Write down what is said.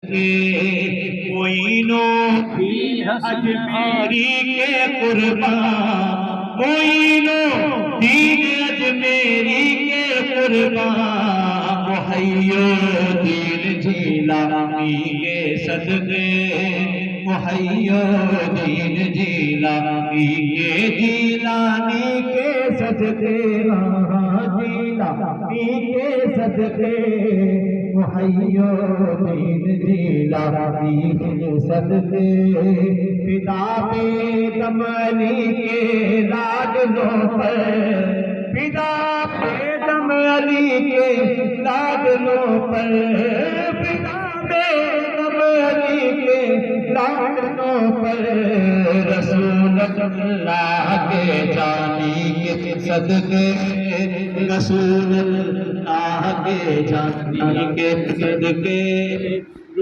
کوئی نو اجمیری کے قربان، کوئی نو دین اجمیری کے قربان، محی الدین جیلانی کے صدقے، محی الدین جیلانی کے جیلانی کے صدقے، جیلانی کے صدقے، محی الدین جیلانی کے صدقے، فدا پہ دم علی کے لاڈلوں پر، فدا پہ دم علی کے لاڈلوں پر، فدا پہ دم علی کے لاڈلوں پر، رسول اللہ کے جانی کے صدقے، رسول اللہ کے جانی کے صدقے